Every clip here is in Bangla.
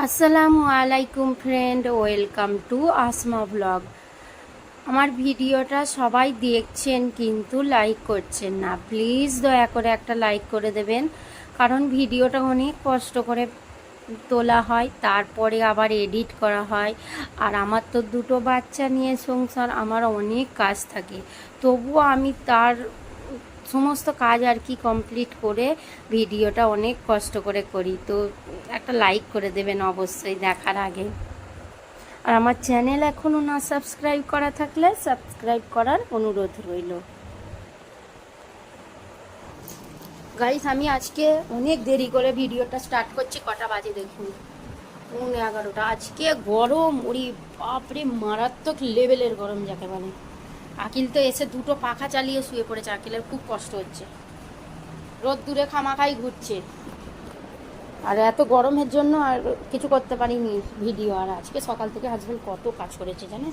আসসালামু আলাইকুম friend, welcome to Asma blog. আমার ভিডিওটা সবাই দেখছেন কিন্তু লাইক করছেন না। প্লিজ দয়া করে একটা লাইক করে দেবেন, কারণ ভিডিওটা অনেক কষ্ট করে তোলা হয়, তারপরে আবার এডিট করা হয়। আর আমার তো দুটো বাচ্চা নিয়ে সংসার, আমার অনেক কাজ থাকে, তবুও আমি তার সমস্ত কাজ আর কি কমপ্লিট করে ভিডিওটা অনেক কষ্ট করে করি। তো একটা লাইক করে দেবেন অবশ্যই দেখার আগে। আর আমার চ্যানেল এখনও না সাবস্ক্রাইব করা থাকলে সাবস্ক্রাইব করার অনুরোধ রইল। গাইস, আমি আজকে অনেক দেরি করে ভিডিওটা স্টার্ট করছি। কটা বাজে দেখুন, 11:30। আজকে গরম, ওরে বাপরে, মারাত্মক লেভেলের গরম যাকে বলে। আকিল তো এসে দুটো পাখা চালিয়ে শুয়ে পড়েছে, আকিলের খুব কষ্ট হচ্ছে, রোদ দূরে খামাখাই ঘুরছে। আর এত গরমের জন্য আর কিছু করতে পারিনি ভিডিও। আর আজকে সকাল থেকে হাজব্যান্ড কত কাজ করেছে জানেন,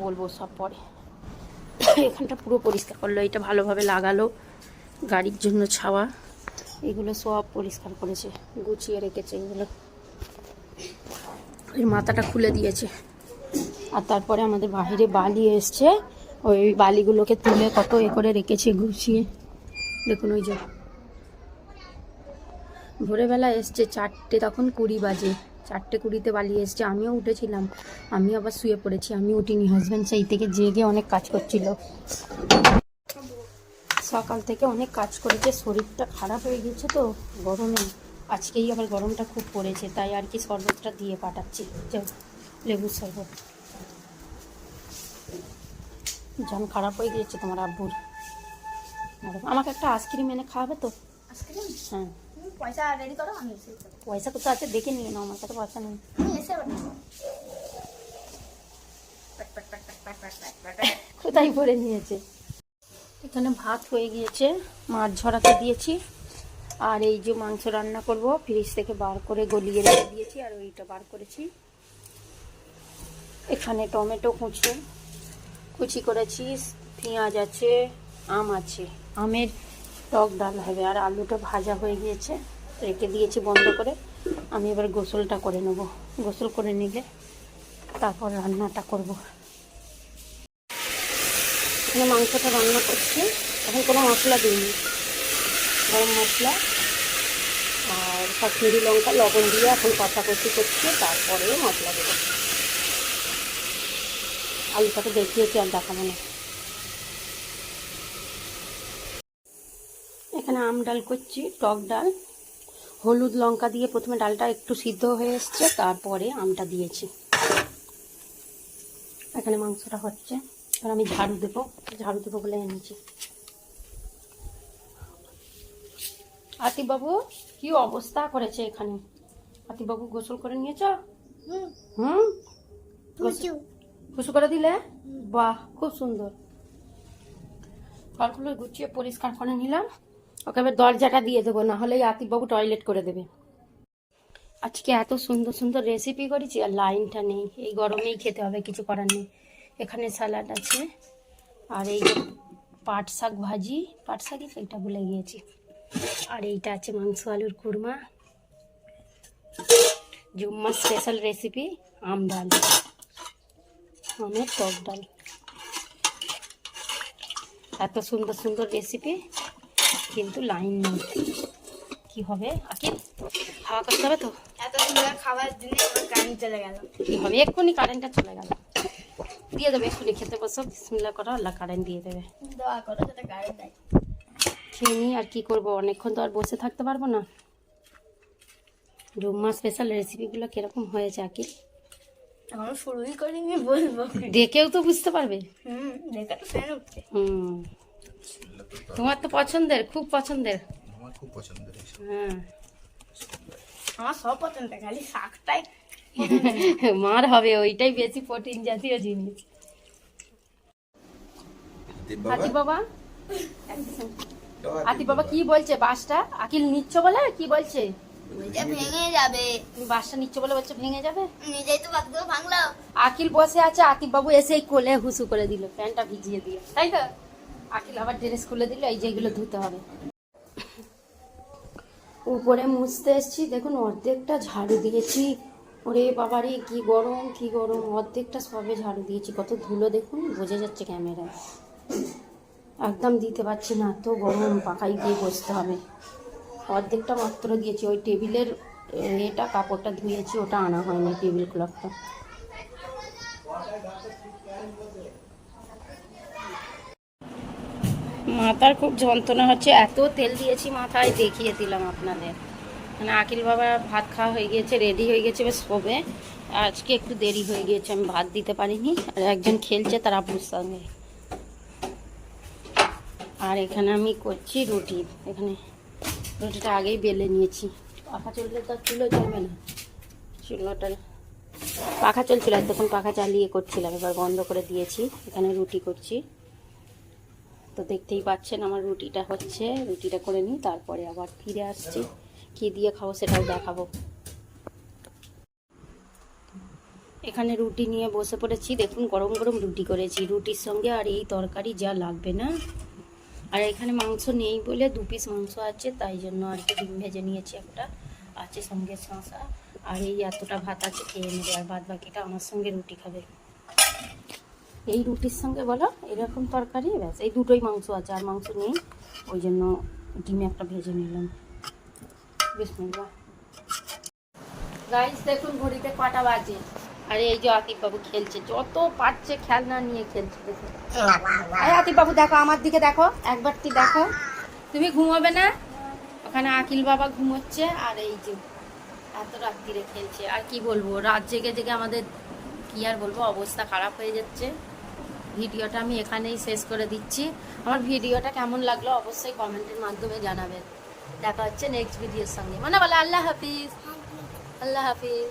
বলবো সব পরে। এখানটা পুরো পরিষ্কার করলো, এটা ভালোভাবে লাগালো, গাড়ির জন্য ছাওয়া, এগুলো সব পরিষ্কার করেছে, গুছিয়ে রেখেছে এগুলো। এর মাথাটা খুলে দিয়েছে। আর তারপরে আমাদের বাইরে বালি এসছে, ওই বালিগুলোকে তুলে কত করে রেখেছে গুছিয়ে। দেখুন ওই যে ভোরবেলা এসছে 4টে, তখন 20 বাজে, 4:20 বালি এসছে। আমিও উঠেছিলাম, আমি আবার শুয়ে পড়েছি, আমি উঠিনি। হাজব্যান্ড সেই থেকে জেগে অনেক কাজ করছিল, সকাল থেকে অনেক কাজ করেছে। শরীরটা খারাপ হয়ে গেছে তো গরমে, আজকেই আবার গরমটা খুব পড়েছে, তাই আর কি শরবতটা দিয়ে পাঠাচ্ছি, লেবুর শরবত। জান খারাপ হয়ে গিয়েছে তোমার আব্বুর। আমাকে একটা আইসক্রিম এনে খাওয়াবে তো? আইসক্রিম? হ্যাঁ। পয়সা রেডি করো, আমি এসে পয়সা কোথাও আছে দেখে নিয়ে নাও, আমার কাছে পয়সা নেই। কোথায় পরে নিয়েছে। এখানে ভাত হয়ে গিয়েছে, মাছ ঝরাতে দিয়েছি। আর এই যে মাংস রান্না করব, ফ্রিজ থেকে বার করে গলিয়ে রেখে দিয়েছি, আর ওইটা বার করেছি। এখানে টমেটো কুচি করেছি, পেঁয়াজ আছে, আম আছে, আমের টক ডাল হবে। আর আলুটা ভাজা হয়ে গিয়েছে, রেখে দিয়েছি বন্ধ করে। আমি এবার গোসলটা করে নেব, গোসল করে নিলে তারপর রান্নাটা করব। এখানে মাংসটা রান্না করছি, এখন কোনো মশলা দিইনি, গরম মশলা আর কাশ্মীরি লঙ্কা লবণ দিয়ে এখন কষাকষি করছি, তারপরে মশলা দেবো। আলুটাকে দেখিয়েছি, আর দেখাবো না। এখানে আম ডাল করছি, টক ডাল, হলুদ লঙ্কা দিয়ে প্রথমে ডালটা একটু সিদ্ধ হয়ে এসছে, তারপরে আমটা দিয়েছি। এখানে মাংসটা হচ্ছে, আর আমি ঝাড়ু দেবো বলে এনেছি। আতিফ বাবু কি অবস্থা করেছে এখানে। আতিফ বাবু গোসল করে নিয়েছ? গোসল করে দিলে? বাহ, খুব সুন্দর। ফলগুলো গুছিয়ে পরিষ্কার করে নিলাম, ওকে এবার দরজাটা দিয়ে দেবো, না হলে আতিফ বাবু টয়লেট করে দেবে। আজকে এত সুন্দর সুন্দর রেসিপি করেছি, আর লাইনটা নেই, এই গরমেই খেতে হবে, কিছু করার নেই। এখানে স্যালাড আছে, আর এই যে পাট শাক ভাজি, পাট শাকই সেইটা ভুলে গিয়েছি। আর এইটা আছে মাংস আলুর কুরমা, জুম্মা স্পেশাল রেসিপি আম ডাল, আমের টক ডাল। এত সুন্দর সুন্দর রেসিপি, কিন্তু লাইন নেই, কি হবে? আকিল খাওয়া করতে হবে তো। এত সুন্দর খাবার দিনে আমার কারেন্ট চলে গেল। কি হবে, এক্ষুনি কারেন্টটা চলে গেল, দিয়ে দেবে এক্ষুনি, খেতে বসো, বিসমিল্লাহ করো, আল্লাহ কারেন্ট দিয়ে দেবে। দোয়া করো যাতে কারেন্ট দেয়। খেয়ে নিই, আর কি করবো, অনেকক্ষণ তো আর বসে থাকতে পারবো না। জুম্মা স্পেশাল রেসিপিগুলো কিরকম হয়েছে আকিল? এখনো শুরুই করিনি, বলবো দেখেও তো বুঝতে পারবে। দেখে তো ফ্যান উঠছে। তোমার তো পছন্দের, খুব পছন্দের। আমার খুব পছন্দের। হ্যাঁ, আমার সব পছন্দ, খালি শাকটাই মার হবে, ওইটাই বেশি প্রোটিন জাতীয় জিনিস। আতিফ বাবা, আতিফ বাবা কি বলছে? বাসটা আকিল নিচ্ছ বলে কি বলছে? ভেঙে যাবে। তুমি বাসটা নিচ্ছ বলে বলছে ভেঙে যাবে। নিজেই তো বাদগুলো ভাঙলাম। আকিল বসে আছে, আতিফ বাবু এসেই কোলে হুসু করে দিল, প্যান্টটা ভিজিয়ে দিয়ে, তাই তো? আকিল আবার ড্রেস খুলে দিল, এই যেগুলো ধুতে হবে। উপরে মুছতে এসছি, দেখুন অর্ধেকটা ঝাড়ু দিয়েছি, ওরে বাবারে কি গরম কি গরম, অর্ধেকটা সবে ঝাড়ু দিয়েছি, কত ধুলো দেখুন, বোঝা যাচ্ছে ক্যামেরায়। একদম দিতে পারছি না, এত গরম, পাখায় গিয়ে বসতে হবে। অর্ধেকটা মাত্র দিয়েছি, ওই টেবিলের এটা কাপড়টা ধুয়েছি, ওটা আনা হয়নি, টেবিল ক্লথটা। মাথার খুব যন্ত্রণা হচ্ছে, এত তেল দিয়েছি মাথায়, দেখিয়ে দিলাম আপনাদের। মানে আকিল বাবা ভাত খাওয়া হয়ে গিয়েছে, রেডি হয়ে গেছে, বেশ শোবে। আজকে একটু দেরি হয়ে গিয়েছে, আমি ভাত দিতে পারিনি। আর একজন খেলছে তার আব্বুর সঙ্গে। আর এখানে আমি করছি রুটি। এখানে রুটিটা আগেই বেলে নিয়েছি। পাখা চললে তো চুলো জ্বলবে না, চুলোটা পাখা চলছিল, তখন পাখা চালিয়ে করছিলাম, এবার বন্ধ করে দিয়েছি। এখানে রুটি করছি, তো দেখতেই পাচ্ছেন আমার রুটিটা হচ্ছে। রুটিটা করে নিই, তারপরে আবার ফিরে আসছি, কী দিয়ে খাবো সেটাও দেখাবো। এখানে রুটি নিয়ে বসে পড়েছি, দেখুন গরম গরম রুটি করেছি, রুটির সঙ্গে আর এই তরকারি যা লাগবে না। আর এখানে মাংস নেই বলে 2 পিস মাংস আছে, তাই জন্য আর কি ডিম ভেজে নিয়েছি একটা, আছে সঙ্গে শসা। আর এই এতটা ভাত আছে, খেয়ে নেবে, আর বাদ বাকিটা আমার সঙ্গে রুটি খাবে। এই রুটির সঙ্গে বলো এরকম তরকারি, ব্যাস এই দুটোই মাংস আছে, আর মাংস নেই, ওই জন্য ডিমে একটা ভেজে নিলাম। বিসমিল্লাহ। গাইস দেখুন ঘড়িতে কটা বাজে, আর এই যে আতিফ বাবু খেলছে, যত পারছে খেলনা নিয়ে খেলছে। দেখুন আতিফ বাবু দেখো আমার দিকে, দেখো একবারটি দেখো। তুমি ঘুমাবে না? ওখানে আকিল বাবা ঘুমোচ্ছে, আর এই যে এত রাত্রিরে খেলছে। আর কি বলবো, রাত জেগে জেগে আমাদের কি আর বলবো, অবস্থা খারাপ হয়ে যাচ্ছে। ভিডিওটা আমি এখানেই শেষ করে দিচ্ছি। আমার ভিডিওটা কেমন লাগলো অবশ্যই কমেন্টের মাধ্যমে জানাবেন। দেখা হচ্ছে নেক্সট ভিডিওর সঙ্গে। মানে বলে আল্লাহ হাফিজ। আল্লাহ হাফিজ।